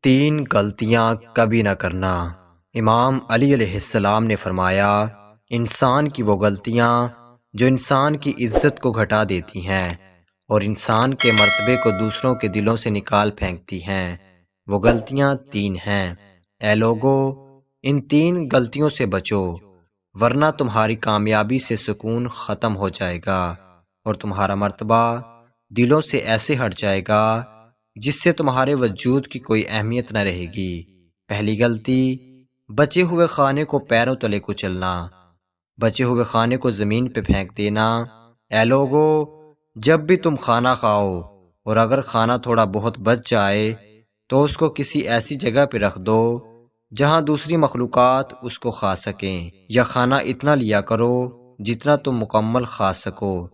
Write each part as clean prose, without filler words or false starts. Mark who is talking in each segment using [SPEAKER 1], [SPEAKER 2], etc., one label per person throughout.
[SPEAKER 1] تین غلطیاں کبھی نہ کرنا۔ امام علی علیہ السلام نے فرمایا، انسان کی وہ غلطیاں جو انسان کی عزت کو گھٹا دیتی ہیں اور انسان کے مرتبے کو دوسروں کے دلوں سے نکال پھینکتی ہیں، وہ غلطیاں تین ہیں۔ اے لوگو، ان تین غلطیوں سے بچو، ورنہ تمہاری کامیابی سے سکون ختم ہو جائے گا اور تمہارا مرتبہ دلوں سے ایسے ہٹ جائے گا جس سے تمہارے وجود کی کوئی اہمیت نہ رہے گی۔ پہلی غلطی، بچے ہوئے کھانے کو پیروں تلے کچلنا، بچے ہوئے کھانے کو زمین پہ پھینک دینا۔ اے لوگو، جب بھی تم کھانا کھاؤ اور اگر کھانا تھوڑا بہت بچ جائے تو اس کو کسی ایسی جگہ پہ رکھ دو جہاں دوسری مخلوقات اس کو کھا سکیں، یا کھانا اتنا لیا کرو جتنا تم مکمل کھا سکو،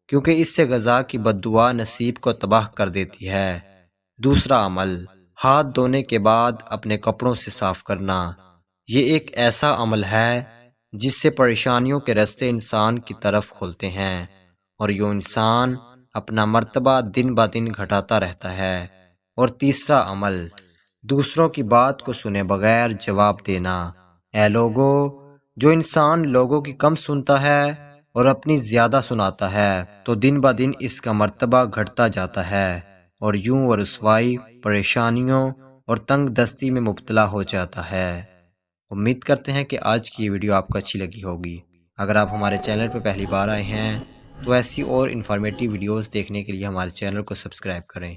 [SPEAKER 1] کیونکہ اس سے غذا کی بد دعا نصیب کو تباہ کر دیتی ہے۔ دوسرا عمل، ہاتھ دھونے کے بعد اپنے کپڑوں سے صاف کرنا۔ یہ ایک ایسا عمل ہے جس سے پریشانیوں کے راستے انسان کی طرف کھلتے ہیں اور یوں انسان اپنا مرتبہ دن بہ دن گھٹاتا رہتا ہے۔ اور تیسرا عمل، دوسروں کی بات کو سنے بغیر جواب دینا۔ اے لوگو، جو انسان لوگوں کی کم سنتا ہے اور اپنی زیادہ سناتا ہے تو دن بہ دن اس کا مرتبہ گھٹتا جاتا ہے اور یوں وہ رسوائی، پریشانیوں اور تنگ دستی میں مبتلا ہو جاتا ہے۔ امید کرتے ہیں کہ آج کی یہ ویڈیو آپ کو اچھی لگی ہوگی۔ اگر آپ ہمارے چینل پر پہلی بار آئے ہیں تو ایسی اور انفارمیٹیو ویڈیوز دیکھنے کے لیے ہمارے چینل کو سبسکرائب کریں۔